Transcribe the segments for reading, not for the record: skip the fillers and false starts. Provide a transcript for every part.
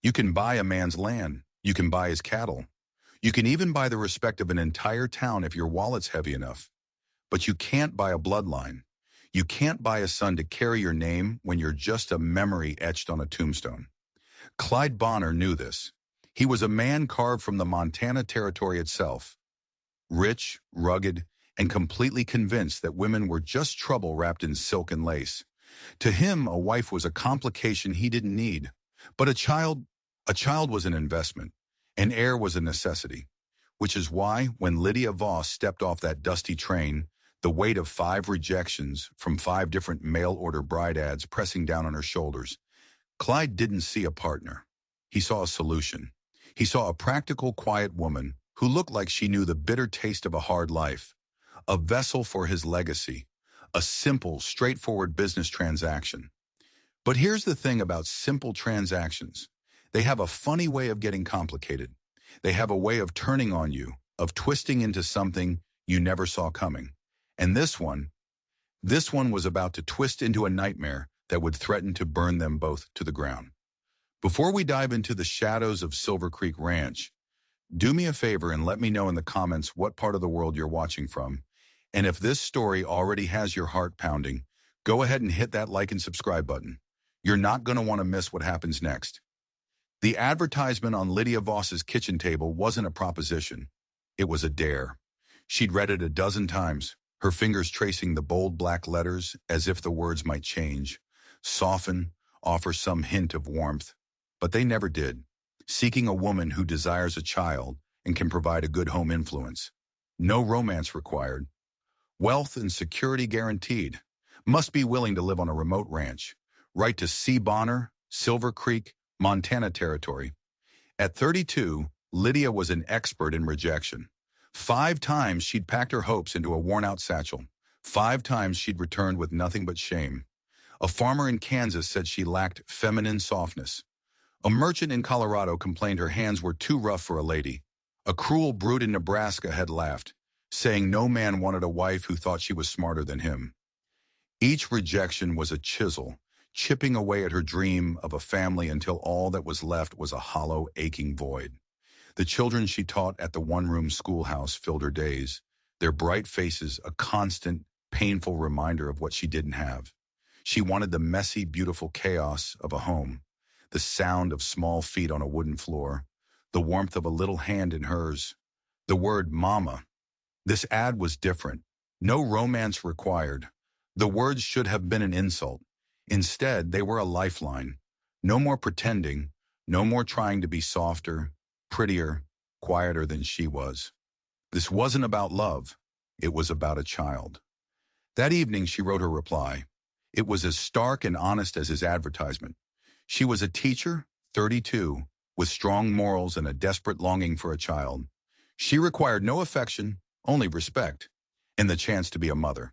You can buy a man's land. You can buy his cattle. You can even buy the respect of an entire town if your wallet's heavy enough. But you can't buy a bloodline. You can't buy a son to carry your name when you're just a memory etched on a tombstone. Clyde Bonner knew this. He was a man carved from the Montana Territory itself, rich, rugged, and completely convinced that women were just trouble wrapped in silk and lace. To him, a wife was a complication he didn't need. But a child was an investment. An heir was a necessity. Which is why, when Lydia Voss stepped off that dusty train, the weight of 5 rejections from 5 different mail-order bride ads pressing down on her shoulders, Clyde didn't see a partner. He saw a solution. He saw a practical, quiet woman who looked like she knew the bitter taste of a hard life, a vessel for his legacy, a simple, straightforward business transaction. But here's the thing about simple transactions. They have a funny way of getting complicated. They have a way of turning on you, of twisting into something you never saw coming. And this one was about to twist into a nightmare that would threaten to burn them both to the ground. Before we dive into the shadows of Silver Creek Ranch, do me a favor and let me know in the comments what part of the world you're watching from. And if this story already has your heart pounding, go ahead and hit that like and subscribe button. You're not going to want to miss what happens next. The advertisement on Lydia Voss's kitchen table wasn't a proposition. It was a dare. She'd read it a dozen times, her fingers tracing the bold black letters as if the words might change, soften, offer some hint of warmth. But they never did. Seeking a woman who desires a child and can provide a good home influence. No romance required. Wealth and security guaranteed. Must be willing to live on a remote ranch. Right to C. Bonner, Silver Creek, Montana Territory. At 32, Lydia was an expert in rejection. 5 times she'd packed her hopes into a worn-out satchel. 5 times she'd returned with nothing but shame. A farmer in Kansas said she lacked feminine softness. A merchant in Colorado complained her hands were too rough for a lady. A cruel brute in Nebraska had laughed, saying no man wanted a wife who thought she was smarter than him. Each rejection was a chisel, chipping away at her dream of a family until all that was left was a hollow, aching void. The children she taught at the one-room schoolhouse filled her days, their bright faces a constant, painful reminder of what she didn't have. She wanted the messy, beautiful chaos of a home, the sound of small feet on a wooden floor, the warmth of a little hand in hers, the word mama. This ad was different. No romance required. The words should have been an insult. Instead, they were a lifeline. No more pretending, no more trying to be softer, prettier, quieter than she was. This wasn't about love. It was about a child. That evening, she wrote her reply. It was as stark and honest as his advertisement. She was a teacher, 32, with strong morals and a desperate longing for a child. She required no affection, only respect, and the chance to be a mother.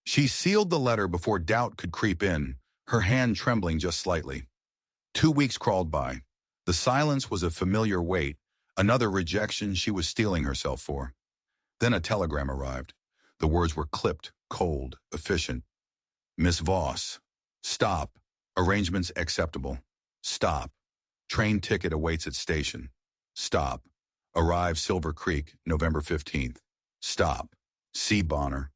She sealed the letter before doubt could creep in, her hand trembling just slightly. 2 weeks crawled by. The silence was a familiar weight, another rejection she was steeling herself for. Then a telegram arrived. The words were clipped, cold, efficient. Miss Voss. Stop. Arrangements acceptable. Stop. Train ticket awaits at station. Stop. Arrive Silver Creek, November 15th. Stop. C. Bonner.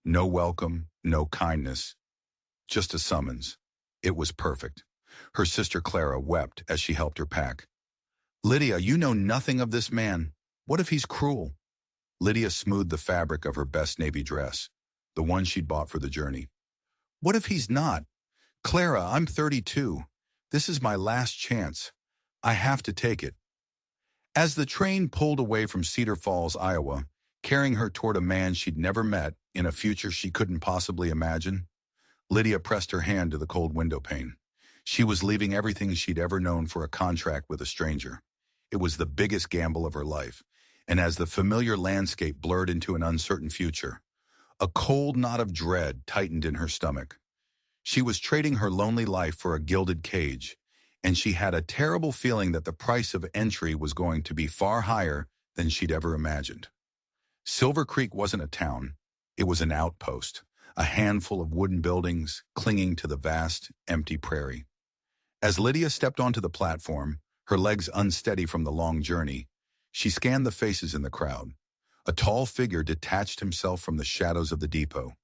No welcome, no kindness. Just a summons. It was perfect. Her sister Clara wept as she helped her pack. Lydia, you know nothing of this man. What if he's cruel? Lydia smoothed the fabric of her best navy dress, the one she'd bought for the journey. What if he's not? Clara, I'm 32. This is my last chance. I have to take it. As the train pulled away from Cedar Falls, Iowa, carrying her toward a man she'd never met in a future she couldn't possibly imagine, Lydia pressed her hand to the cold window pane. She was leaving everything she'd ever known for a contract with a stranger. It was the biggest gamble of her life, and as the familiar landscape blurred into an uncertain future, a cold knot of dread tightened in her stomach. She was trading her lonely life for a gilded cage, and she had a terrible feeling that the price of entry was going to be far higher than she'd ever imagined. Silver Creek wasn't a town. It was an outpost, a handful of wooden buildings clinging to the vast, empty prairie. As Lydia stepped onto the platform, her legs unsteady from the long journey, she scanned the faces in the crowd. A tall figure detached himself from the shadows of the depot.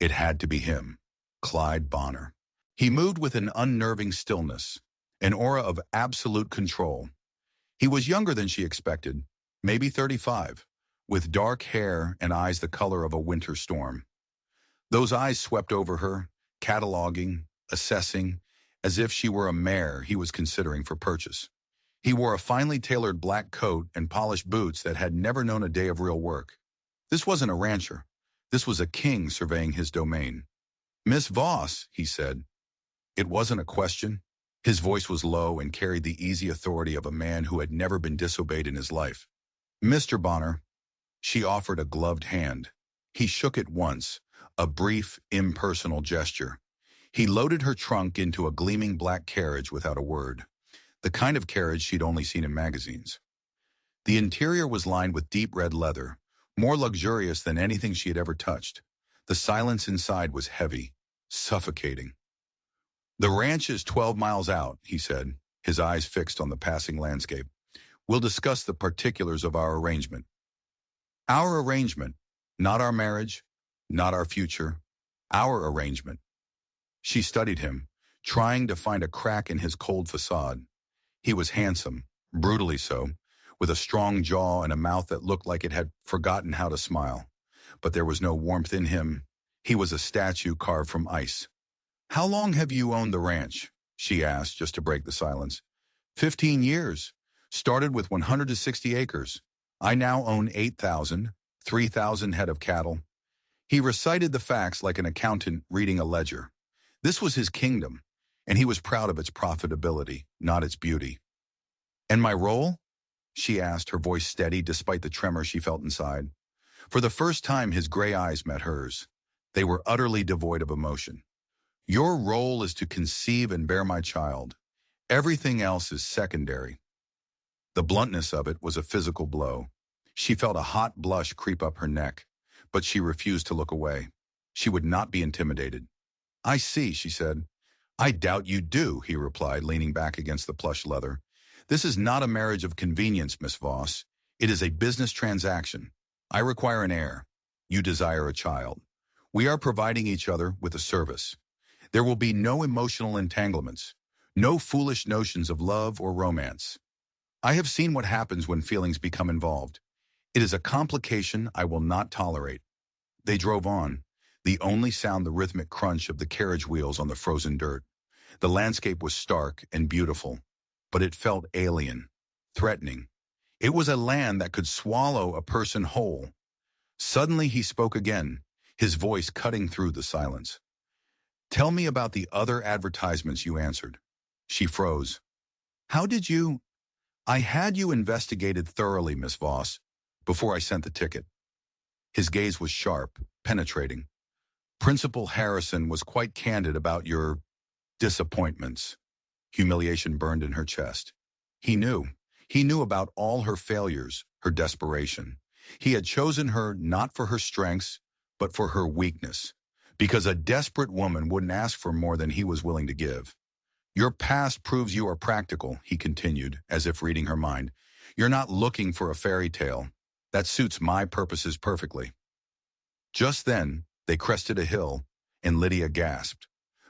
It had to be him, Clyde Bonner. He moved with an unnerving stillness, an aura of absolute control. He was younger than she expected, maybe 35, with dark hair and eyes the color of a winter storm. Those eyes swept over her, cataloging, assessing, as if she were a mare he was considering for purchase. He wore a finely tailored black coat and polished boots that had never known a day of real work. This wasn't a rancher. This was a king surveying his domain. "Miss Voss," he said. It wasn't a question. His voice was low and carried the easy authority of a man who had never been disobeyed in his life. "Mr. Bonner." She offered a gloved hand. He shook it once, a brief, impersonal gesture. He loaded her trunk into a gleaming black carriage without a word, the kind of carriage she'd only seen in magazines. The interior was lined with deep red leather, more luxurious than anything she had ever touched. The silence inside was heavy, suffocating. "The ranch is 12 miles out," he said, his eyes fixed on the passing landscape. "We'll discuss the particulars of our arrangement." "Our arrangement, not our marriage, not our future, our arrangement." She studied him, trying to find a crack in his cold facade. He was handsome, brutally so, with a strong jaw and a mouth that looked like it had forgotten how to smile. But there was no warmth in him. He was a statue carved from ice. "How long have you owned the ranch?" she asked, just to break the silence. 15 years. Started with 160 acres. I now own 8,000, 3,000 head of cattle." He recited the facts like an accountant reading a ledger. This was his kingdom, and he was proud of its profitability, not its beauty. "And my role?" she asked, her voice steady despite the tremor she felt inside. For the first time, his gray eyes met hers. They were utterly devoid of emotion. "Your role is to conceive and bear my child. Everything else is secondary." The bluntness of it was a physical blow. She felt a hot blush creep up her neck, but she refused to look away. She would not be intimidated. "I see," she said. "I doubt you do," he replied, leaning back against the plush leather. "This is not a marriage of convenience, Miss Voss. It is a business transaction. I require an heir. You desire a child. We are providing each other with a service. There will be no emotional entanglements, no foolish notions of love or romance. I have seen what happens when feelings become involved. It is a complication I will not tolerate." They drove on, the only sound the rhythmic crunch of the carriage wheels on the frozen dirt. The landscape was stark and beautiful, but it felt alien, threatening. It was a land that could swallow a person whole. Suddenly he spoke again, his voice cutting through the silence. "Tell me about the other advertisements you answered." She froze. "How did you—" "I had you investigated thoroughly, Miss Voss, before I sent the ticket." His gaze was sharp, penetrating. "Principal Harrison was quite candid about your disappointments." Humiliation burned in her chest. He knew. He knew about all her failures, her desperation. He had chosen her not for her strengths, but for her weakness. Because a desperate woman wouldn't ask for more than he was willing to give. "Your past proves you are practical," he continued, as if reading her mind. "You're not looking for a fairy tale. That suits my purposes perfectly." Just then, they crested a hill, and Lydia gasped.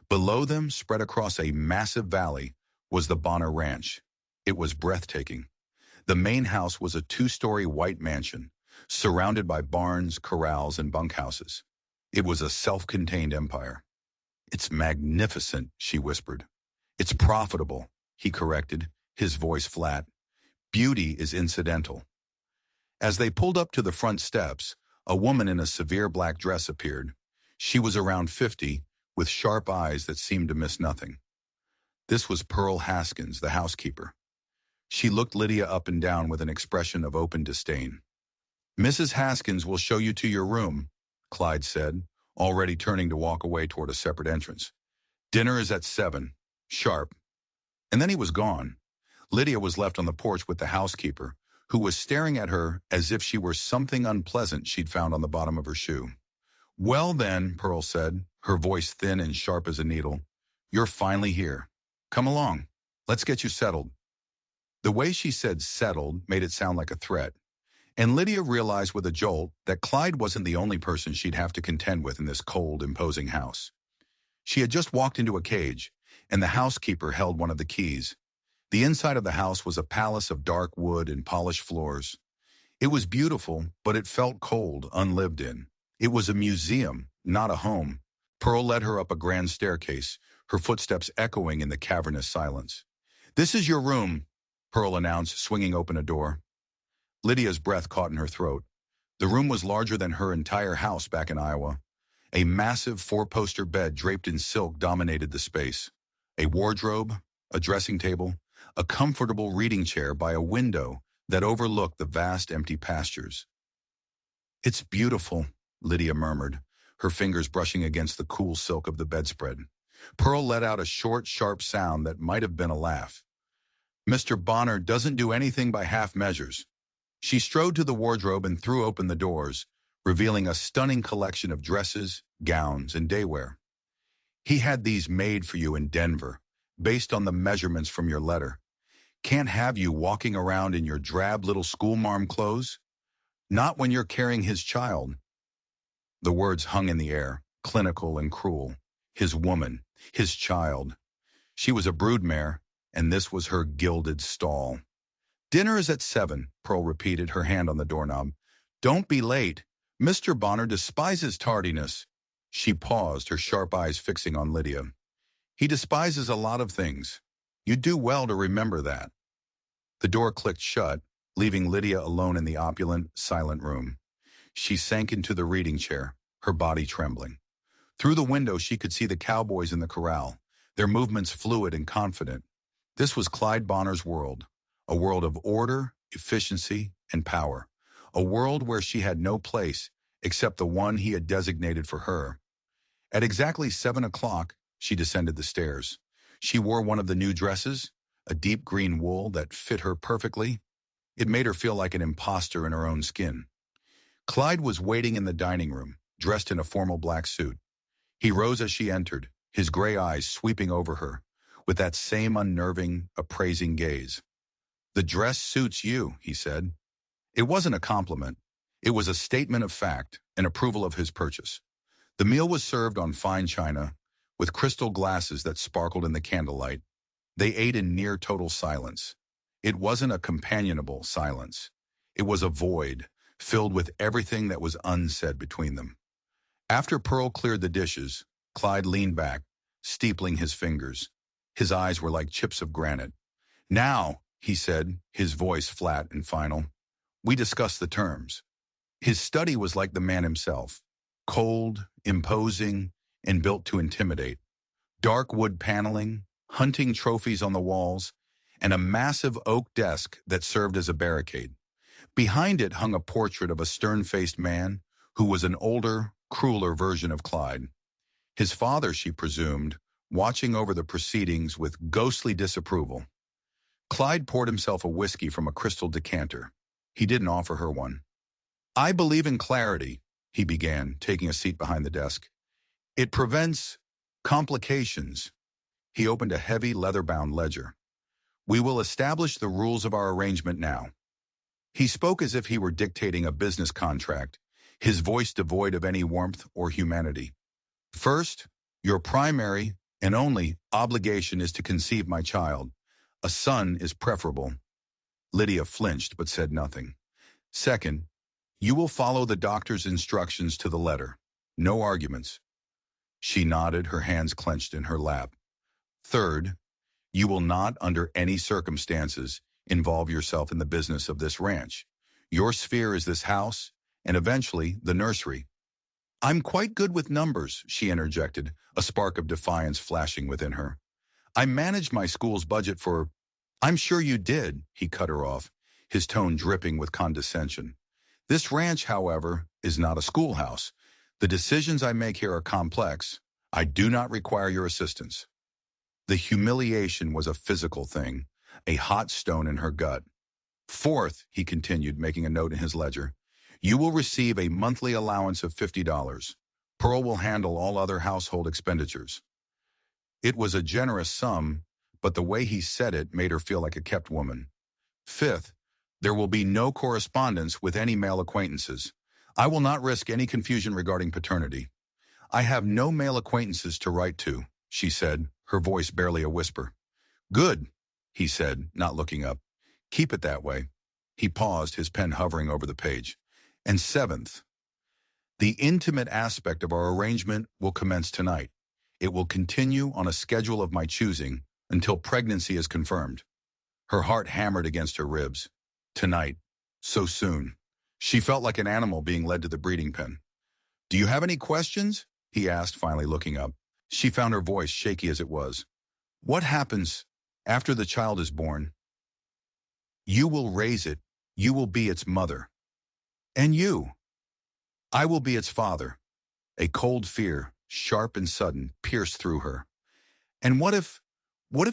Below them, spread across a massive valley, was the Bonner Ranch. It was breathtaking. The main house was a 2-story white mansion, surrounded by barns, corrals, and bunkhouses. It was a self-contained empire. "It's magnificent," she whispered. "It's profitable," he corrected, his voice flat. "Beauty is incidental." As they pulled up to the front steps, a woman in a severe black dress appeared. She was around 50, with sharp eyes that seemed to miss nothing. This was Pearl Haskins, the housekeeper. She looked Lydia up and down with an expression of open disdain. "Mrs. Haskins will show you to your room," Clyde said, already turning to walk away toward a separate entrance. "Dinner is at 7, sharp." And then he was gone. Lydia was left on the porch with the housekeeper, who was staring at her as if she were something unpleasant she'd found on the bottom of her shoe. "Well then," Pearl said, her voice thin and sharp as a needle, "you're finally here. Come along." Let's get you settled." The way she said settled made it sound like a threat, and Lydia realized with a jolt that Clyde wasn't the only person she'd have to contend with in this cold, imposing house. She had just walked into a cage, and the housekeeper held one of the keys. The inside of the house was a palace of dark wood and polished floors. It was beautiful, but it felt cold, unlived in. It was a museum, not a home. Pearl led her up a grand staircase, her footsteps echoing in the cavernous silence. "This is your room," Pearl announced, swinging open a door. Lydia's breath caught in her throat. The room was larger than her entire house back in Iowa. A massive four-poster bed draped in silk dominated the space. A wardrobe, a dressing table, a comfortable reading chair by a window that overlooked the vast empty pastures. "It's beautiful," Lydia murmured, her fingers brushing against the cool silk of the bedspread. Pearl let out a short, sharp sound that might have been a laugh. "Mr. Bonner doesn't do anything by half measures." She strode to the wardrobe and threw open the doors, revealing a stunning collection of dresses, gowns, and daywear. "He had these made for you in Denver, based on the measurements from your letter. Can't have you walking around in your drab little schoolmarm clothes. Not when you're carrying his child." The words hung in the air, clinical and cruel. His woman, his child. She was a broodmare, and this was her gilded stall. "Dinner is at 7, Pearl repeated, her hand on the doorknob. "Don't be late. Mr. Bonner despises tardiness." She paused, her sharp eyes fixing on Lydia. "He despises a lot of things. You do well to remember that." The door clicked shut, leaving Lydia alone in the opulent, silent room. She sank into the reading chair, her body trembling. Through the window she could see the cowboys in the corral, their movements fluid and confident. This was Clyde Bonner's world, a world of order, efficiency, and power, a world where she had no place except the one he had designated for her. At exactly 7 o'clock, she descended the stairs. She wore one of the new dresses, a deep green wool that fit her perfectly. It made her feel like an imposter in her own skin. Clyde was waiting in the dining room, dressed in a formal black suit. He rose as she entered, his gray eyes sweeping over her, with that same unnerving, appraising gaze. "The dress suits you," he said. It wasn't a compliment. It was a statement of fact, an approval of his purchase. The meal was served on fine china, with crystal glasses that sparkled in the candlelight. They ate in near total silence. It wasn't a companionable silence. It was a void, filled with everything that was unsaid between them. After Pearl cleared the dishes, Clyde leaned back, steepling his fingers. His eyes were like chips of granite. "Now," he said, his voice flat and final, "we discuss the terms." His study was like the man himself, cold, imposing, and built to intimidate. Dark wood paneling, hunting trophies on the walls, and a massive oak desk that served as a barricade. Behind it hung a portrait of a stern-faced man who was an older, crueler version of Clyde. His father, she presumed, watching over the proceedings with ghostly disapproval. Clyde poured himself a whiskey from a crystal decanter. He didn't offer her one. "I believe in clarity," he began, taking a seat behind the desk. "It prevents complications." He opened a heavy, leather-bound ledger. "We will establish the rules of our arrangement now." He spoke as if he were dictating a business contract, his voice devoid of any warmth or humanity. "First, your primary and only obligation is to conceive my child. A son is preferable." Lydia flinched but said nothing. "Second, you will follow the doctor's instructions to the letter. No arguments." She nodded, her hands clenched in her lap. "Third, you will not, under any circumstances, involve yourself in the business of this ranch. Your sphere is this house, and eventually the nursery." "I'm quite good with numbers," she interjected, a spark of defiance flashing within her. "I managed my school's budget for—" "I'm sure you did," he cut her off, his tone dripping with condescension. "This ranch, however, is not a schoolhouse. The decisions I make here are complex. I do not require your assistance." The humiliation was a physical thing, a hot stone in her gut. "Fourth," he continued, making a note in his ledger, "you will receive a monthly allowance of $50. Pearl will handle all other household expenditures." It was a generous sum, but the way he said it made her feel like a kept woman. Fifth, there will be no correspondence with any male acquaintances. I will not risk any confusion regarding paternity. I have no male acquaintances to write to, she said, her voice barely a whisper. Good, he said, not looking up. Keep it that way. He paused, his pen hovering over the page. And seventh, the intimate aspect of our arrangement will commence tonight. It will continue on a schedule of my choosing until pregnancy is confirmed. Her heart hammered against her ribs. Tonight. So soon. She felt like an animal being led to the breeding pen. Do you have any questions? He asked, finally looking up. She found her voice shaky as it was. What happens after the child is born? You will raise it. You will be its mother. And you. I will be its father. A cold fear, sharp and sudden, pierced through her. And what if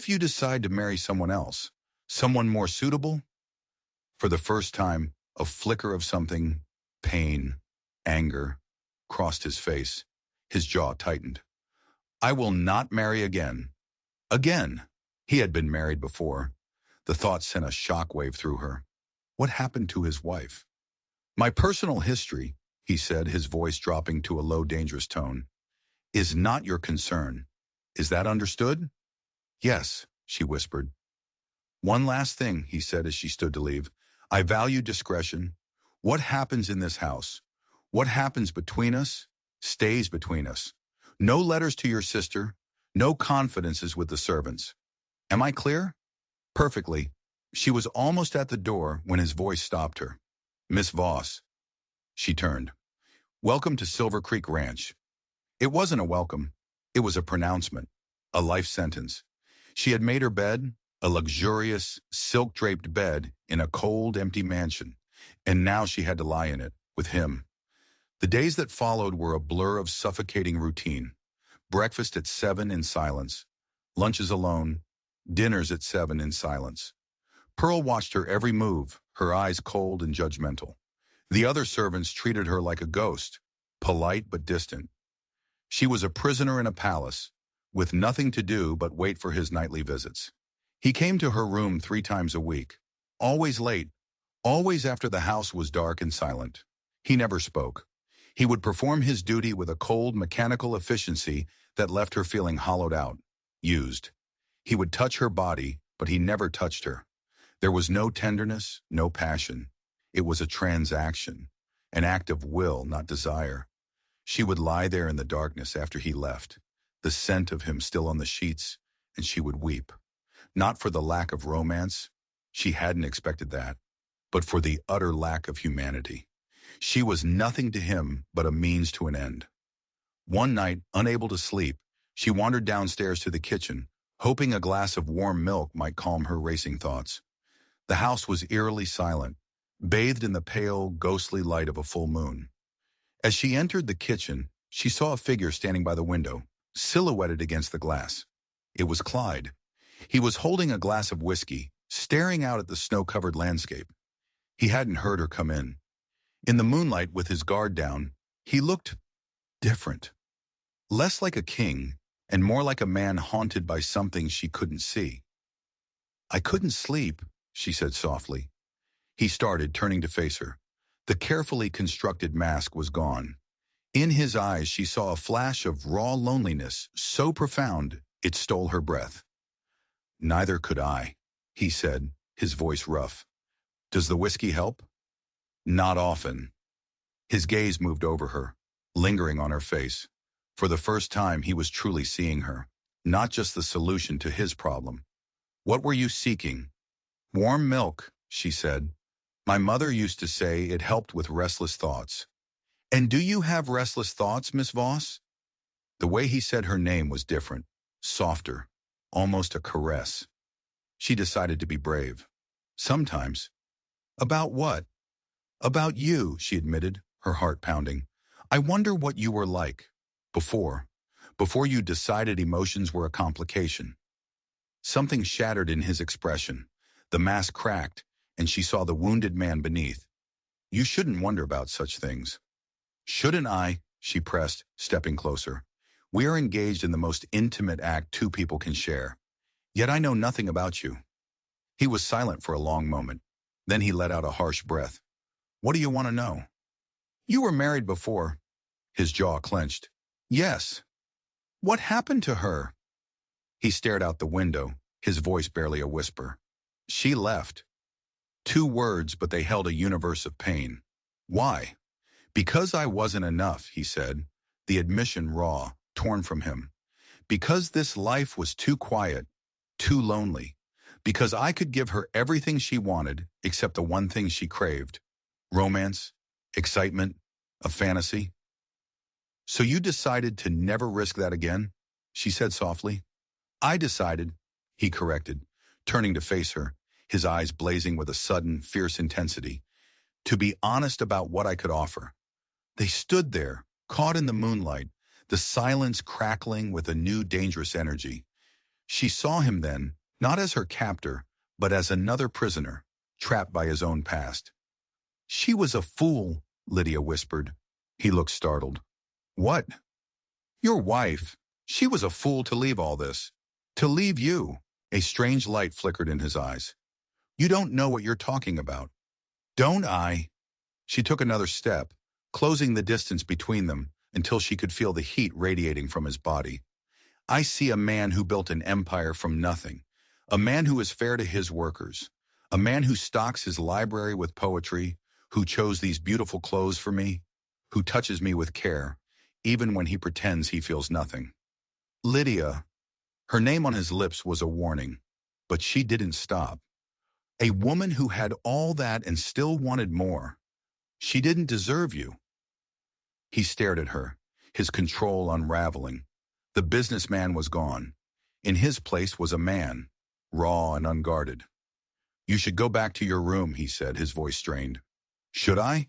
you decide to marry someone else? Someone more suitable? For the first time, a flicker of something, pain, anger, crossed his face. His jaw tightened. I will not marry again. Again. He had been married before. The thought sent a shockwave through her. What happened to his wife? My personal history, he said, his voice dropping to a low, dangerous tone, is not your concern. Is that understood? Yes, she whispered. One last thing, he said as she stood to leave. I value discretion. What happens in this house? What happens between us stays between us. No letters to your sister, no confidences with the servants. Am I clear? Perfectly. She was almost at the door when his voice stopped her. Miss Voss. She turned. Welcome to Silver Creek Ranch. It wasn't a welcome. It was a pronouncement, a life sentence. She had made her bed, a luxurious, silk-draped bed in a cold, empty mansion, and now she had to lie in it, with him. The days that followed were a blur of suffocating routine. Breakfast at 7 in silence, lunches alone, dinners at 7 in silence. Pearl watched her every move, her eyes cold and judgmental. The other servants treated her like a ghost, polite but distant. She was a prisoner in a palace, with nothing to do but wait for his nightly visits. He came to her room 3 times a week, always late, always after the house was dark and silent. He never spoke. He would perform his duty with a cold, mechanical efficiency that left her feeling hollowed out, used. He would touch her body, but he never touched her. There was no tenderness, no passion. It was a transaction, an act of will, not desire. She would lie there in the darkness after he left, the scent of him still on the sheets, and she would weep. Not for the lack of romance, she hadn't expected that, but for the utter lack of humanity. She was nothing to him but a means to an end. One night, unable to sleep, she wandered downstairs to the kitchen, hoping a glass of warm milk might calm her racing thoughts. The house was eerily silent, bathed in the pale, ghostly light of a full moon. As she entered the kitchen, she saw a figure standing by the window, silhouetted against the glass. It was Clyde. He was holding a glass of whiskey, staring out at the snow-covered landscape. He hadn't heard her come in. In the moonlight, with his guard down, he looked different. Less like a king, and more like a man haunted by something she couldn't see. I couldn't sleep, she said softly. He started, turning to face her. The carefully constructed mask was gone. In his eyes she saw a flash of raw loneliness, so profound it stole her breath. Neither could I, he said, his voice rough. Does the whiskey help? Not often. His gaze moved over her, lingering on her face. For the first time he was truly seeing her, not just the solution to his problem. What were you seeking? Warm milk, she said. My mother used to say it helped with restless thoughts. And do you have restless thoughts, Miss Voss? The way he said her name was different, softer, almost a caress. She decided to be brave. Sometimes. About what? About you, she admitted, her heart pounding. I wonder what you were like. Before you decided emotions were a complication. Something shattered in his expression. The mask cracked, and she saw the wounded man beneath. You shouldn't wonder about such things. Shouldn't I? She pressed, stepping closer. We are engaged in the most intimate act 2 people can share. Yet I know nothing about you. He was silent for a long moment. Then he let out a harsh breath. What do you want to know? You were married before. His jaw clenched. Yes. What happened to her? He stared out the window, his voice barely a whisper. She left. 2 words, but they held a universe of pain. Why? Because I wasn't enough, he said, the admission raw, torn from him. Because this life was too quiet, too lonely. Because I could give her everything she wanted except the one thing she craved. Romance, excitement, a fantasy. So you decided to never risk that again? She said softly. I decided, he corrected, turning to face her, his eyes blazing with a sudden, fierce intensity, to be honest about what I could offer. They stood there, caught in the moonlight, the silence crackling with a new dangerous energy. She saw him then, not as her captor, but as another prisoner, trapped by his own past. She was a fool, Lydia whispered. He looked startled. What? Your wife. She was a fool to leave all this. To leave you. A strange light flickered in his eyes. You don't know what you're talking about. Don't I? She took another step, closing the distance between them until she could feel the heat radiating from his body. I see a man who built an empire from nothing, a man who is fair to his workers, a man who stocks his library with poetry, who chose these beautiful clothes for me, who touches me with care, even when he pretends he feels nothing. Lydia, her name on his lips was a warning, but she didn't stop. A woman who had all that and still wanted more. She didn't deserve you. He stared at her, his control unraveling. The businessman was gone. In his place was a man, raw and unguarded. You should go back to your room, he said, his voice strained. Should I?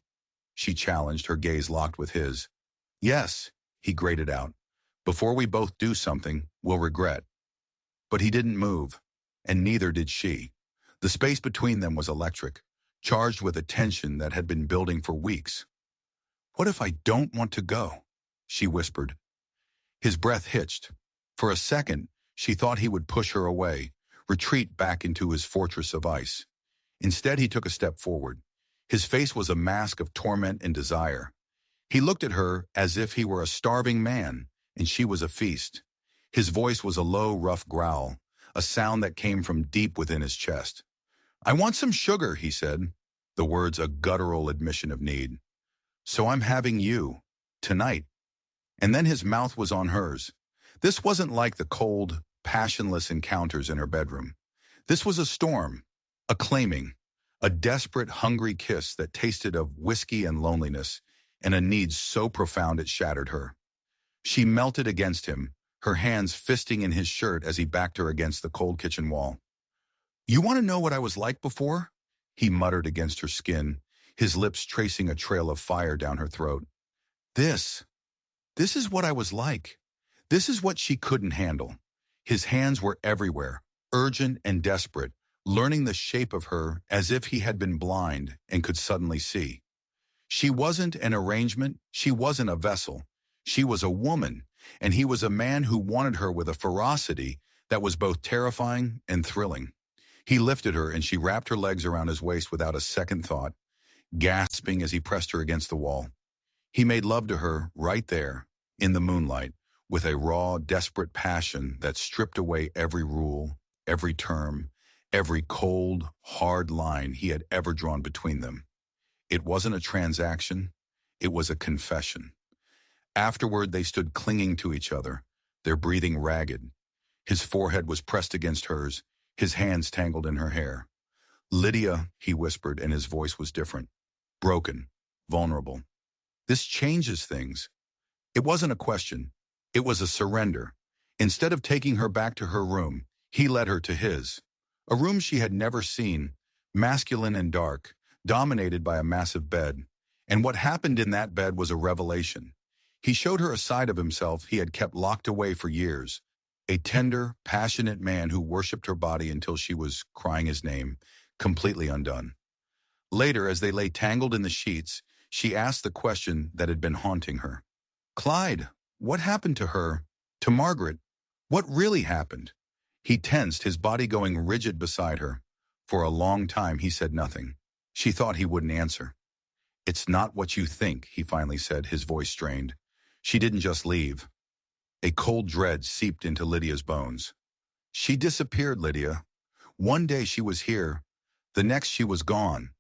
She challenged, her gaze locked with his. Yes, he grated out. Before we both do something, we'll regret. But he didn't move, and neither did she. The space between them was electric, charged with a tension that had been building for weeks. What if I don't want to go? She whispered. His breath hitched. For a second, she thought he would push her away, retreat back into his fortress of ice. Instead, he took a step forward. His face was a mask of torment and desire. He looked at her as if he were a starving man, and she was a feast. His voice was a low, rough growl, a sound that came from deep within his chest. I want some sugar, he said, the words a guttural admission of need. So I'm having you, tonight. And then his mouth was on hers. This wasn't like the cold, passionless encounters in her bedroom. This was a storm, a claiming, a desperate, hungry kiss that tasted of whiskey and loneliness, and a need so profound it shattered her. She melted against him, her hands fisting in his shirt as he backed her against the cold kitchen wall. You want to know what I was like before? He muttered against her skin, his lips tracing a trail of fire down her throat. This is what I was like. This is what she couldn't handle. His hands were everywhere, urgent and desperate, learning the shape of her as if he had been blind and could suddenly see. She wasn't an arrangement, she wasn't a vessel. She was a woman, and he was a man who wanted her with a ferocity that was both terrifying and thrilling. He lifted her and she wrapped her legs around his waist without a second thought, gasping as he pressed her against the wall. He made love to her right there, in the moonlight, with a raw, desperate passion that stripped away every rule, every term, every cold, hard line he had ever drawn between them. It wasn't a transaction, it was a confession. Afterward, they stood clinging to each other, their breathing ragged. His forehead was pressed against hers, his hands tangled in her hair. Lydia, he whispered, and his voice was different, broken, vulnerable. This changes things. It wasn't a question. It was a surrender. Instead of taking her back to her room, he led her to his. A room she had never seen, masculine and dark, dominated by a massive bed. And what happened in that bed was a revelation. He showed her a side of himself he had kept locked away for years. A tender, passionate man who worshipped her body until she was crying his name, completely undone. Later, as they lay tangled in the sheets, she asked the question that had been haunting her. Clyde, what happened to her? To Margaret? What really happened? He tensed, his body going rigid beside her. For a long time he said nothing. She thought he wouldn't answer. "It's not what you think," he finally said, his voice strained. "She didn't just leave." A cold dread seeped into Lydia's bones. "She disappeared, Lydia. One day she was here. The next she was gone.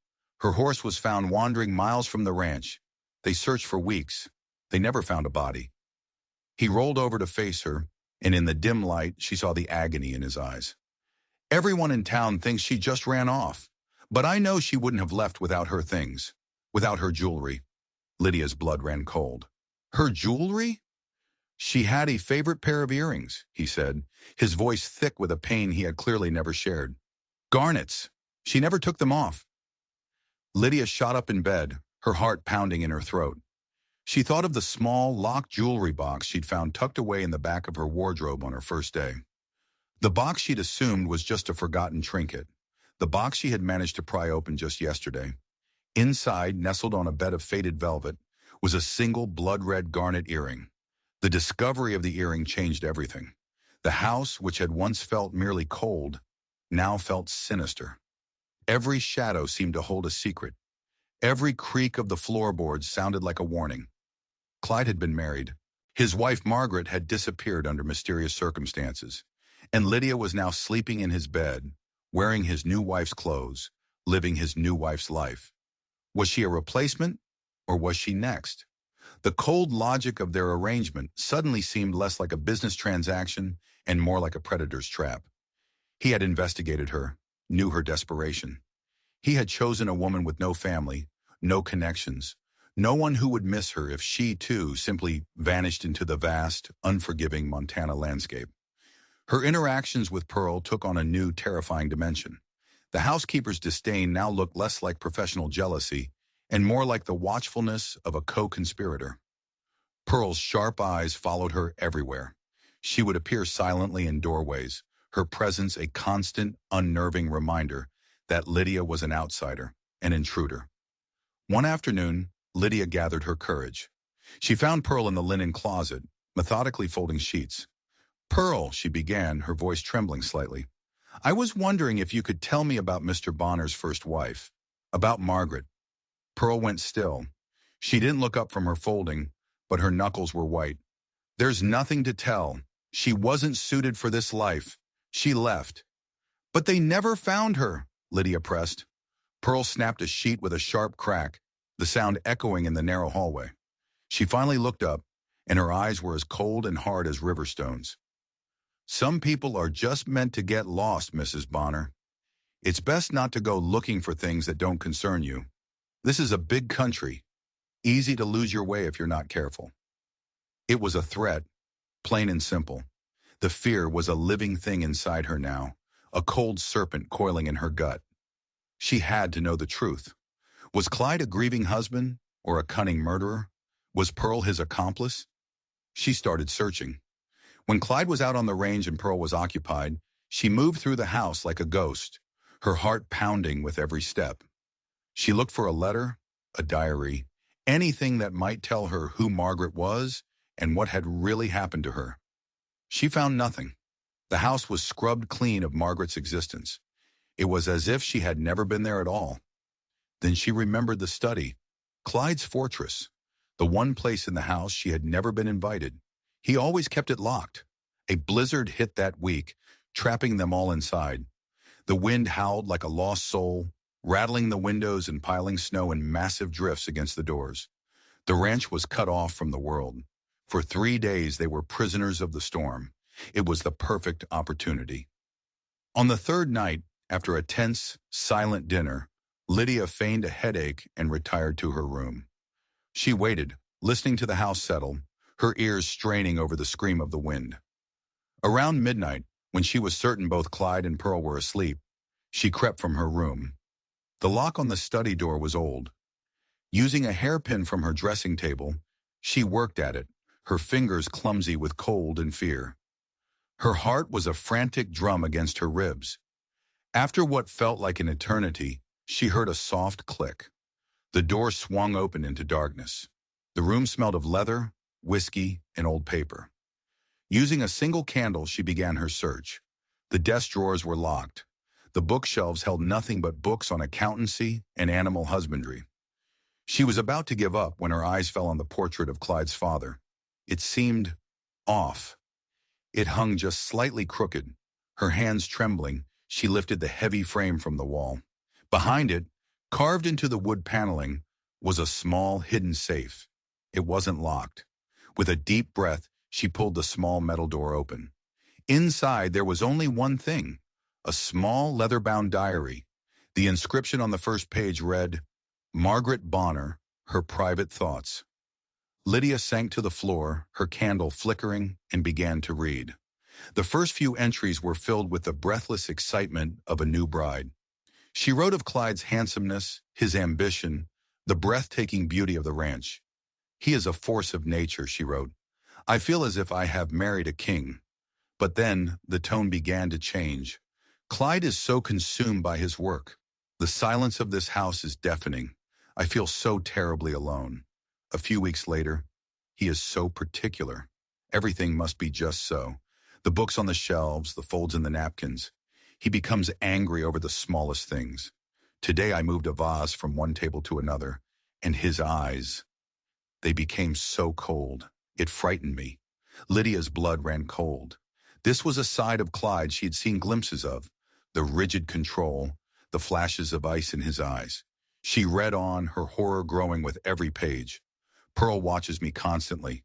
Her horse was found wandering miles from the ranch. They searched for weeks. They never found a body." He rolled over to face her, and in the dim light she saw the agony in his eyes. "Everyone in town thinks she just ran off. But I know she wouldn't have left without her things. Without her jewelry." Lydia's blood ran cold. "Her jewelry?" "She had a favorite pair of earrings," he said, his voice thick with a pain he had clearly never shared. "Garnets. She never took them off." Lydia shot up in bed, her heart pounding in her throat. She thought of the small, locked jewelry box she'd found tucked away in the back of her wardrobe on her first day. The box she'd assumed was just a forgotten trinket. The box she had managed to pry open just yesterday. Inside, nestled on a bed of faded velvet, was a single blood-red garnet earring. The discovery of the earring changed everything. The house, which had once felt merely cold, now felt sinister. Every shadow seemed to hold a secret. Every creak of the floorboards sounded like a warning. Clyde had been married. His wife Margaret had disappeared under mysterious circumstances, and Lydia was now sleeping in his bed, wearing his new wife's clothes, living his new wife's life. Was she a replacement, or was she next? The cold logic of their arrangement suddenly seemed less like a business transaction and more like a predator's trap. He had investigated her, knew her desperation. He had chosen a woman with no family, no connections, no one who would miss her if she, too, simply vanished into the vast, unforgiving Montana landscape. Her interactions with Pearl took on a new, terrifying dimension. The housekeeper's disdain now looked less like professional jealousy and more like the watchfulness of a co-conspirator. Pearl's sharp eyes followed her everywhere. She would appear silently in doorways, her presence a constant, unnerving reminder that Lydia was an outsider, an intruder. One afternoon, Lydia gathered her courage. She found Pearl in the linen closet, methodically folding sheets. "Pearl," she began, her voice trembling slightly, "I was wondering if you could tell me about Mr. Bonner's first wife, about Margaret." Pearl went still. She didn't look up from her folding, but her knuckles were white. "There's nothing to tell. She wasn't suited for this life. She left." "But they never found her," Lydia pressed. Pearl snapped a sheet with a sharp crack, the sound echoing in the narrow hallway. She finally looked up, and her eyes were as cold and hard as river stones. "Some people are just meant to get lost, Mrs. Bonner. It's best not to go looking for things that don't concern you. This is a big country. Easy to lose your way if you're not careful." It was a threat, plain and simple. The fear was a living thing inside her now, a cold serpent coiling in her gut. She had to know the truth. Was Clyde a grieving husband or a cunning murderer? Was Pearl his accomplice? She started searching. When Clyde was out on the range and Pearl was occupied, she moved through the house like a ghost, her heart pounding with every step. She looked for a letter, a diary, anything that might tell her who Margaret was and what had really happened to her. She found nothing. The house was scrubbed clean of Margaret's existence. It was as if she had never been there at all. Then she remembered the study, Clyde's fortress, the one place in the house she had never been invited. He always kept it locked. A blizzard hit that week, trapping them all inside. The wind howled like a lost soul, rattling the windows and piling snow in massive drifts against the doors. The ranch was cut off from the world. For 3 days they were prisoners of the storm. It was the perfect opportunity. On the third night, after a tense, silent dinner, Lydia feigned a headache and retired to her room. She waited, listening to the house settle, her ears straining over the scream of the wind. Around midnight, when she was certain both Clyde and Pearl were asleep, she crept from her room. The lock on the study door was old. Using a hairpin from her dressing table, she worked at it, her fingers clumsy with cold and fear. Her heart was a frantic drum against her ribs. After what felt like an eternity, she heard a soft click. The door swung open into darkness. The room smelled of leather, whiskey, and old paper. Using a single candle, she began her search. The desk drawers were locked. The bookshelves held nothing but books on accountancy and animal husbandry. She was about to give up when her eyes fell on the portrait of Clyde's father. It seemed off. It hung just slightly crooked. Her hands trembling, she lifted the heavy frame from the wall. Behind it, carved into the wood paneling, was a small hidden safe. It wasn't locked. With a deep breath, she pulled the small metal door open. Inside, there was only one thing, a small leather-bound diary. The inscription on the first page read, "Margaret Bonner, her private thoughts." Lydia sank to the floor, her candle flickering, and began to read. The first few entries were filled with the breathless excitement of a new bride. She wrote of Clyde's handsomeness, his ambition, the breathtaking beauty of the ranch. "He is a force of nature," she wrote. "I feel as if I have married a king." But then the tone began to change. "Clyde is so consumed by his work. The silence of this house is deafening. I feel so terribly alone." A few weeks later, "He is so particular. Everything must be just so. The books on the shelves, the folds in the napkins. He becomes angry over the smallest things. Today I moved a vase from one table to another, and his eyes, they became so cold. It frightened me." Lydia's blood ran cold. This was a side of Clyde she had seen glimpses of, the rigid control, the flashes of ice in his eyes. She read on, her horror growing with every page. "Pearl watches me constantly.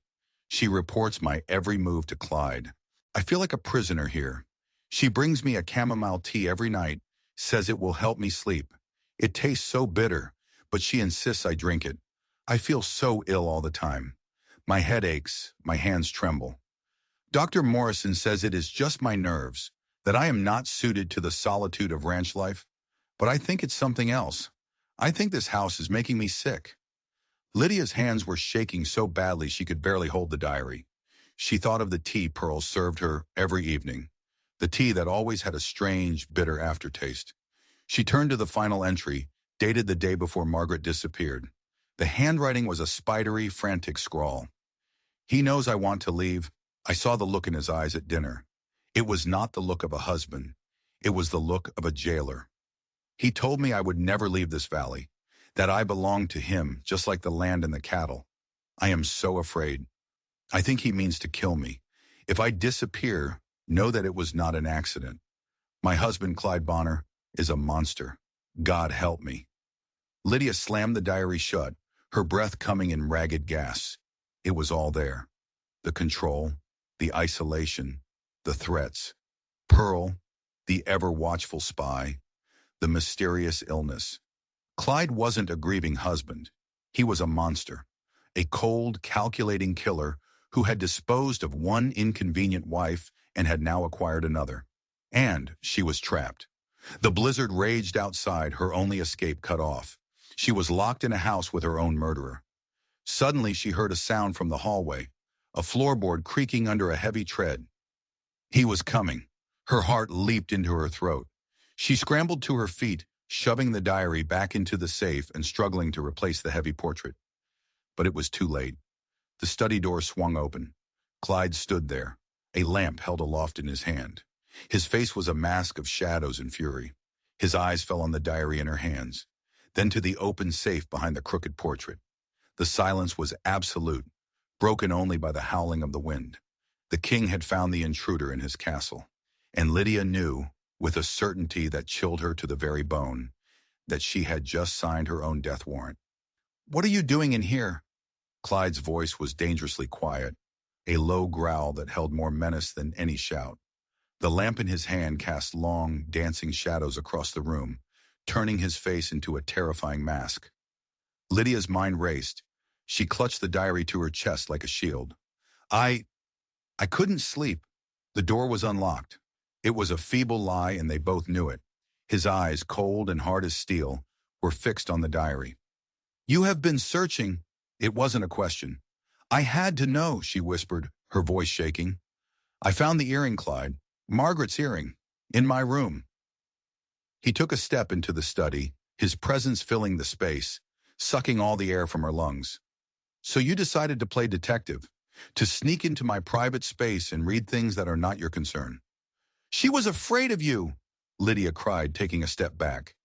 She reports my every move to Clyde. I feel like a prisoner here. She brings me a chamomile tea every night, says it will help me sleep. It tastes so bitter, but she insists I drink it. I feel so ill all the time. My head aches, my hands tremble. Dr. Morrison says it is just my nerves, that I am not suited to the solitude of ranch life, but I think it's something else. I think this house is making me sick." Lydia's hands were shaking so badly she could barely hold the diary. She thought of the tea Pearl served her every evening, the tea that always had a strange, bitter aftertaste. She turned to the final entry, dated the day before Margaret disappeared. The handwriting was a spidery, frantic scrawl. "He knows I want to leave. I saw the look in his eyes at dinner. It was not the look of a husband. It was the look of a jailer. He told me I would never leave this valley, that I belonged to him just like the land and the cattle. I am so afraid. I think he means to kill me. If I disappear, know that it was not an accident. My husband, Clyde Bonner, is a monster. God help me." Lydia slammed the diary shut, her breath coming in ragged gasps. It was all there. The control, the isolation, the threats. Pearl, the ever-watchful spy, the mysterious illness. Clyde wasn't a grieving husband. He was a monster, a cold, calculating killer who had disposed of one inconvenient wife and had now acquired another. And she was trapped. The blizzard raged outside, her only escape cut off. She was locked in a house with her own murderer. Suddenly she heard a sound from the hallway, a floorboard creaking under a heavy tread. He was coming. Her heart leaped into her throat. She scrambled to her feet, shoving the diary back into the safe and struggling to replace the heavy portrait. But it was too late. The study door swung open. Clyde stood there, a lamp held aloft in his hand. His face was a mask of shadows and fury. His eyes fell on the diary in her hands, then to the open safe behind the crooked portrait. The silence was absolute, broken only by the howling of the wind. The king had found the intruder in his castle, and Lydia knew, with a certainty that chilled her to the very bone, that she had just signed her own death warrant. "What are you doing in here?" Clyde's voice was dangerously quiet, a low growl that held more menace than any shout. The lamp in his hand cast long, dancing shadows across the room, turning his face into a terrifying mask. Lydia's mind raced. She clutched the diary to her chest like a shield. I couldn't sleep. The door was unlocked. It was a feeble lie, and they both knew it. His eyes, cold and hard as steel, were fixed on the diary. "You have been searching." It wasn't a question. "I had to know," she whispered, her voice shaking. "I found the earring, Clyde. Margaret's earring. In my room." He took a step into the study, his presence filling the space, sucking all the air from her lungs. "So you decided to play detective, to sneak into my private space and read things that are not your concern." She was afraid of you, Lydia cried, taking a step back.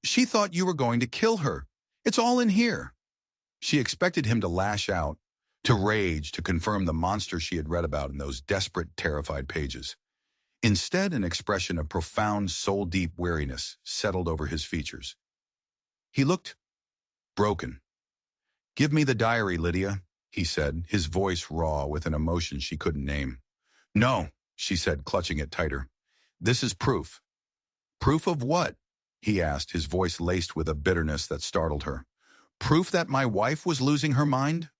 She thought you were going to kill her. It's all in here. She expected him to lash out, to rage, to confirm the monster she had read about in those desperate, terrified pages. Instead, an expression of profound, soul-deep weariness settled over his features. He looked broken. "Give me the diary, Lydia," he said, his voice raw with an emotion she couldn't name. "No," she said, clutching it tighter. "This is proof." "Proof of what?" he asked, his voice laced with a bitterness that startled her. "Proof that my wife was losing her mind?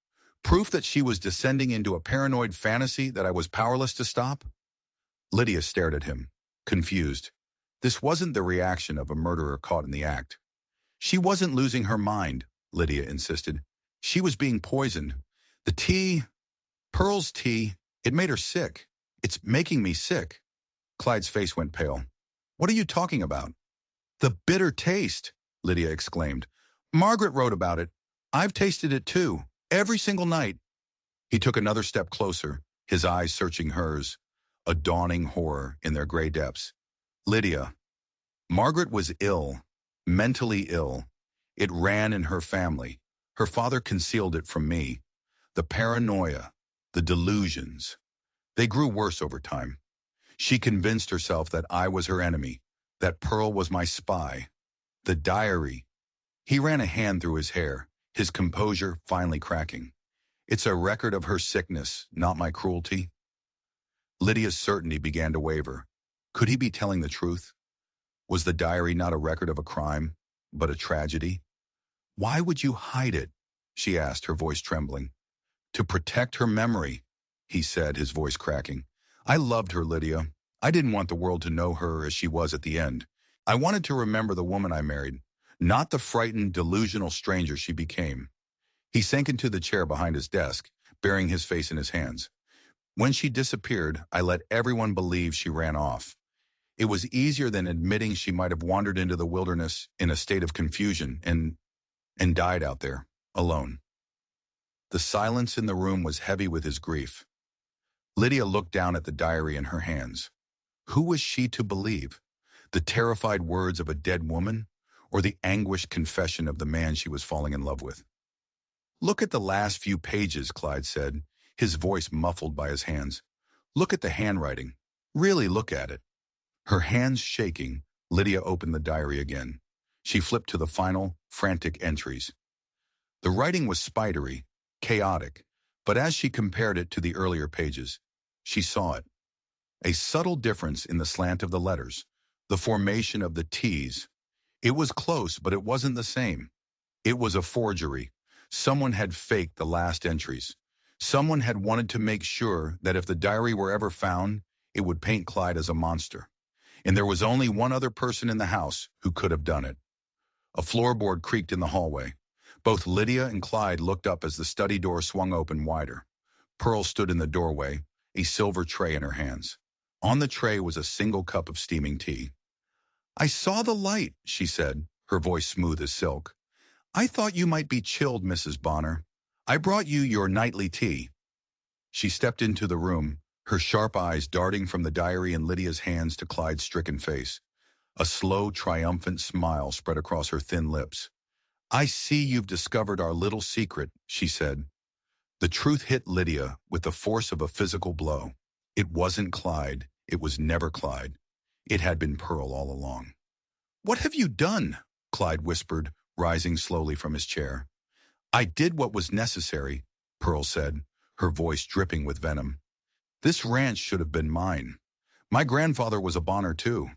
Proof that she was descending into a paranoid fantasy that I was powerless to stop?" Lydia stared at him, confused. This wasn't the reaction of a murderer caught in the act. "She wasn't losing her mind," Lydia insisted. "She was being poisoned. The tea, Pearl's tea, it made her sick. It's making me sick." Clyde's face went pale. "What are you talking about?" "The bitter taste," Lydia exclaimed. "Margaret wrote about it. I've tasted it too, every single night." He took another step closer, his eyes searching hers, a dawning horror in their gray depths. "Lydia, Margaret was ill, mentally ill. It ran in her family. Her father concealed it from me. The paranoia, the delusions, they grew worse over time. She convinced herself that I was her enemy, that Pearl was my spy. The diary." He ran a hand through his hair, his composure finally cracking. "It's a record of her sickness, not my cruelty." Lydia's certainty began to waver. Could he be telling the truth? Was the diary not a record of a crime, but a tragedy? "Why would you hide it?" she asked, her voice trembling. "To protect her memory," he said, his voice cracking. "I loved her, Lydia. I didn't want the world to know her as she was at the end. I wanted to remember the woman I married, not the frightened, delusional stranger she became." He sank into the chair behind his desk, burying his face in his hands. "When she disappeared, I let everyone believe she ran off. It was easier than admitting she might have wandered into the wilderness in a state of confusion and died out there, alone." The silence in the room was heavy with his grief. Lydia looked down at the diary in her hands. Who was she to believe? The terrified words of a dead woman, or the anguished confession of the man she was falling in love with? "Look at the last few pages," Clyde said, his voice muffled by his hands. "Look at the handwriting. Really look at it." Her hands shaking, Lydia opened the diary again. She flipped to the final, frantic entries. The writing was spidery, chaotic, but as she compared it to the earlier pages, she saw it. A subtle difference in the slant of the letters, the formation of the T's. It was close, but it wasn't the same. It was a forgery. Someone had faked the last entries. Someone had wanted to make sure that if the diary were ever found, it would paint Clyde as a monster. And there was only one other person in the house who could have done it. A floorboard creaked in the hallway. Both Lydia and Clyde looked up as the study door swung open wider. Pearl stood in the doorway, a silver tray in her hands. On the tray was a single cup of steaming tea. "I saw the light," she said, her voice smooth as silk. "I thought you might be chilled, Mrs. Bonner. I brought you your nightly tea." She stepped into the room, her sharp eyes darting from the diary in Lydia's hands to Clyde's stricken face. A slow, triumphant smile spread across her thin lips. "I see you've discovered our little secret," she said. The truth hit Lydia with the force of a physical blow. It wasn't Clyde. It was never Clyde. It had been Pearl all along. "What have you done?" Clyde whispered, rising slowly from his chair. "I did what was necessary," Pearl said, her voice dripping with venom. "This ranch should have been mine. My grandfather was a Bonner too.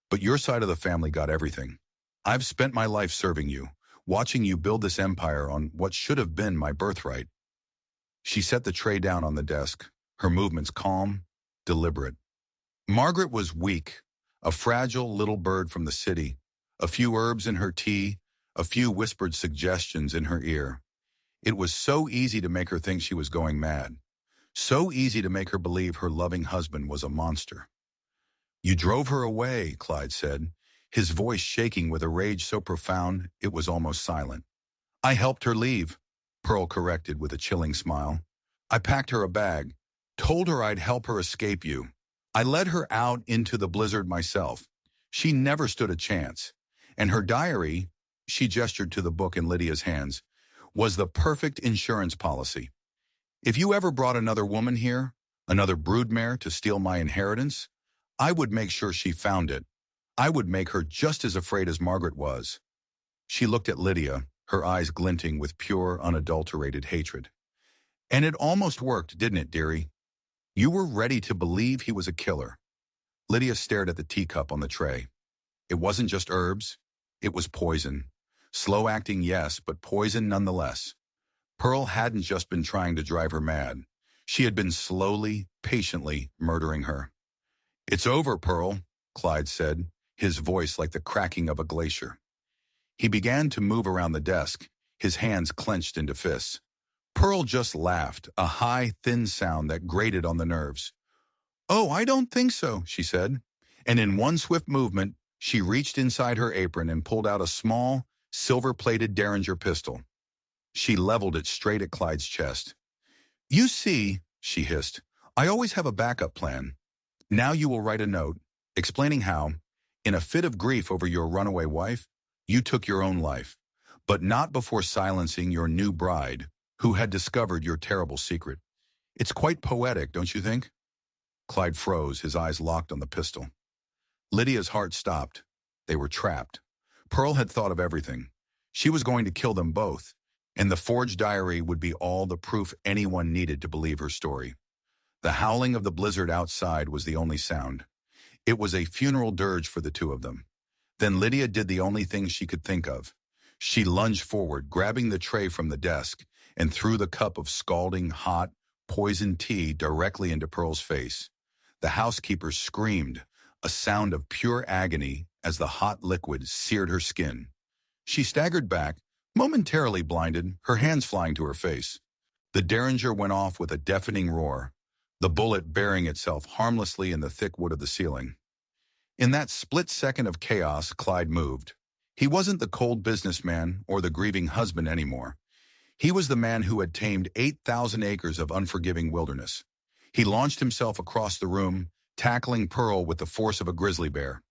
But your side of the family got everything. I've spent my life serving you, watching you build this empire on what should have been my birthright." She set the tray down on the desk, her movements calm, deliberate. Margaret was weak, a fragile little bird from the city, a few herbs in her tea, a few whispered suggestions in her ear. It was so easy to make her think she was going mad, so easy to make her believe her loving husband was a monster. "You drove her away," Clyde said, his voice shaking with a rage so profound it was almost silent. "I helped her leave," Pearl corrected with a chilling smile. "I packed her a bag, told her I'd help her escape you. I led her out into the blizzard myself. She never stood a chance. And her diary, she gestured to the book in Lydia's hands, was the perfect insurance policy. If you ever brought another woman here, another broodmare to steal my inheritance, I would make sure she found it. I would make her just as afraid as Margaret was. She looked at Lydia, her eyes glinting with pure, unadulterated hatred. And it almost worked, didn't it, dearie? You were ready to believe he was a killer. Lydia stared at the teacup on the tray. It wasn't just herbs. It was poison. Slow-acting, yes, but poison nonetheless. Pearl hadn't just been trying to drive her mad. She had been slowly, patiently murdering her. It's over, Pearl, Clyde said, his voice like the cracking of a glacier. He began to move around the desk, his hands clenched into fists. Pearl just laughed, a high, thin sound that grated on the nerves. Oh, I don't think so, she said. And in one swift movement, she reached inside her apron and pulled out a small, silver-plated Derringer pistol. She leveled it straight at Clyde's chest. You see, she hissed, I always have a backup plan. Now you will write a note, explaining how, in a fit of grief over your runaway wife, you took your own life, but not before silencing your new bride, who had discovered your terrible secret. It's quite poetic, don't you think? Clyde froze, his eyes locked on the pistol. Lydia's heart stopped. They were trapped. Pearl had thought of everything. She was going to kill them both, and the forged diary would be all the proof anyone needed to believe her story. The howling of the blizzard outside was the only sound. It was a funeral dirge for the two of them. Then Lydia did the only thing she could think of. She lunged forward, grabbing the tray from the desk, and threw the cup of scalding, hot, poisoned tea directly into Pearl's face. The housekeeper screamed, a sound of pure agony as the hot liquid seared her skin. She staggered back, momentarily blinded, her hands flying to her face. The Derringer went off with a deafening roar, the bullet burying itself harmlessly in the thick wood of the ceiling. In that split second of chaos, Clyde moved. He wasn't the cold businessman or the grieving husband anymore. He was the man who had tamed 8,000 acres of unforgiving wilderness. He launched himself across the room, tackling Pearl with the force of a grizzly bear.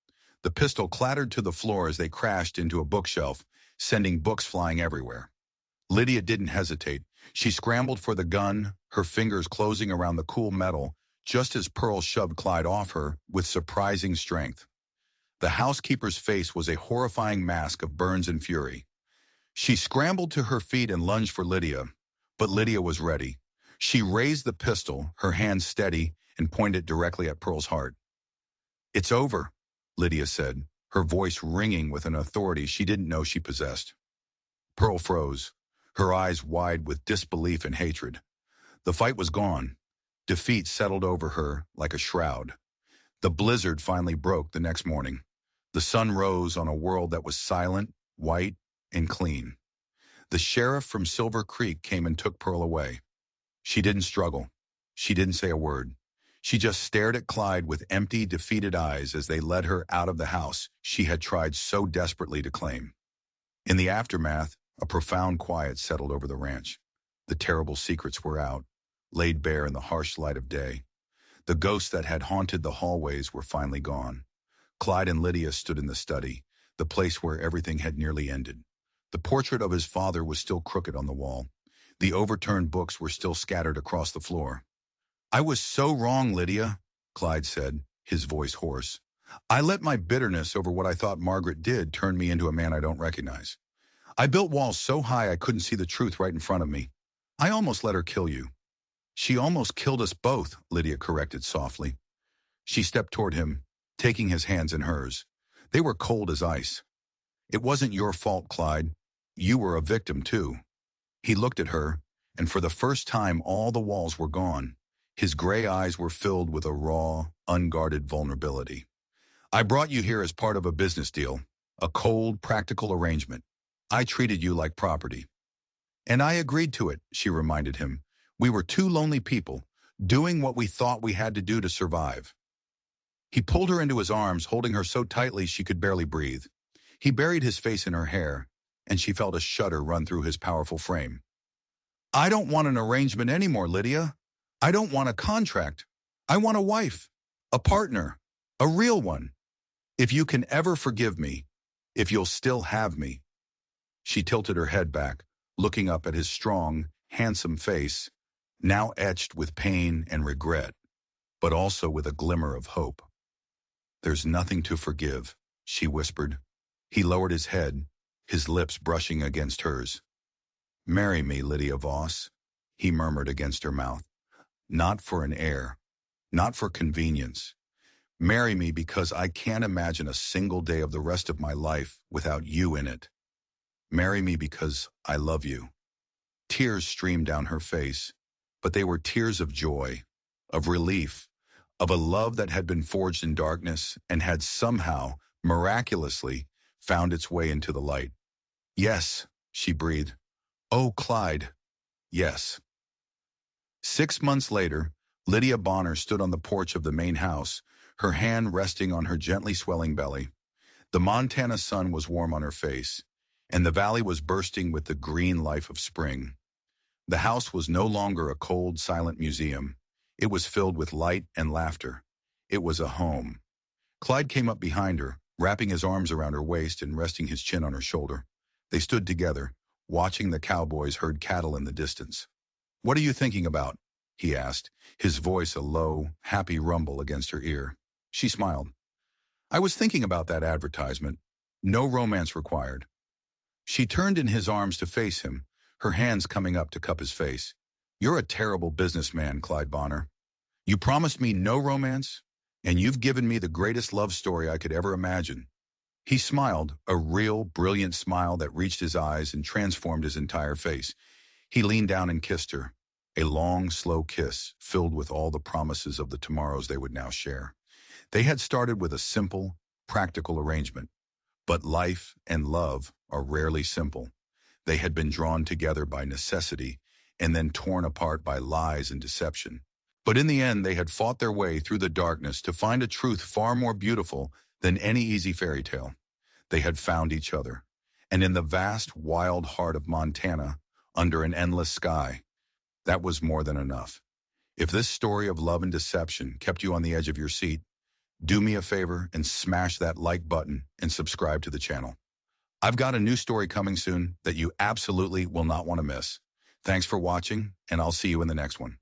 The pistol clattered to the floor as they crashed into a bookshelf, sending books flying everywhere. Lydia didn't hesitate. She scrambled for the gun, her fingers closing around the cool metal, just as Pearl shoved Clyde off her with surprising strength. The housekeeper's face was a horrifying mask of burns and fury. She scrambled to her feet and lunged for Lydia, but Lydia was ready. She raised the pistol, her hand steady, and pointed directly at Pearl's heart. It's over, Lydia said, her voice ringing with an authority she didn't know she possessed. Pearl froze, her eyes wide with disbelief and hatred. The fight was gone. Defeat settled over her like a shroud. The blizzard finally broke the next morning. The sun rose on a world that was silent, white, and clean. The sheriff from Silver Creek came and took Pearl away. She didn't struggle. She didn't say a word. She just stared at Clyde with empty, defeated eyes as they led her out of the house she had tried so desperately to claim. In the aftermath, a profound quiet settled over the ranch. The terrible secrets were out, laid bare in the harsh light of day. The ghosts that had haunted the hallways were finally gone. Clyde and Lydia stood in the study, the place where everything had nearly ended. The portrait of his father was still crooked on the wall. The overturned books were still scattered across the floor. I was so wrong, Lydia, Clyde said, his voice hoarse. I let my bitterness over what I thought Margaret did turn me into a man I don't recognize. I built walls so high I couldn't see the truth right in front of me. I almost let her kill you. She almost killed us both, Lydia corrected softly. She stepped toward him, taking his hands in hers. They were cold as ice. It wasn't your fault, Clyde. You were a victim, too. He looked at her, and for the first time all the walls were gone. His gray eyes were filled with a raw, unguarded vulnerability. I brought you here as part of a business deal, a cold, practical arrangement. I treated you like property. And I agreed to it, she reminded him. We were two lonely people, doing what we thought we had to do to survive. He pulled her into his arms, holding her so tightly she could barely breathe. He buried his face in her hair, and she felt a shudder run through his powerful frame. I don't want an arrangement anymore, Lydia. I don't want a contract. I want a wife. A partner. A real one. If you can ever forgive me, if you'll still have me. She tilted her head back, looking up at his strong, handsome face, now etched with pain and regret, but also with a glimmer of hope. There's nothing to forgive, she whispered. He lowered his head, his lips brushing against hers. Marry me, Lydia Voss, he murmured against her mouth. Not for an heir, not for convenience. Marry me because I can't imagine a single day of the rest of my life without you in it. Marry me because I love you. Tears streamed down her face, but they were tears of joy, of relief, of a love that had been forged in darkness and had somehow, miraculously, found its way into the light. Yes, she breathed. Oh, Clyde, yes. 6 months later, Lydia Bonner stood on the porch of the main house, her hand resting on her gently swelling belly. The Montana sun was warm on her face, and the valley was bursting with the green life of spring. The house was no longer a cold, silent museum. It was filled with light and laughter. It was a home. Clyde came up behind her, wrapping his arms around her waist and resting his chin on her shoulder. They stood together, watching the cowboys herd cattle in the distance. "What are you thinking about?" he asked, his voice a low, happy rumble against her ear. She smiled. "I was thinking about that advertisement. No romance required." She turned in his arms to face him, her hands coming up to cup his face. "You're a terrible businessman, Clyde Bonner. You promised me no romance, and you've given me the greatest love story I could ever imagine." He smiled, a real, brilliant smile that reached his eyes and transformed his entire face. He leaned down and kissed her, a long, slow kiss filled with all the promises of the tomorrows they would now share. They had started with a simple, practical arrangement, but life and love are rarely simple. They had been drawn together by necessity and then torn apart by lies and deception. But in the end, they had fought their way through the darkness to find a truth far more beautiful than any easy fairy tale. They had found each other. And in the vast, wild heart of Montana, under an endless sky, that was more than enough. If this story of love and deception kept you on the edge of your seat, do me a favor and smash that like button and subscribe to the channel. I've got a new story coming soon that you absolutely will not want to miss. Thanks for watching, and I'll see you in the next one.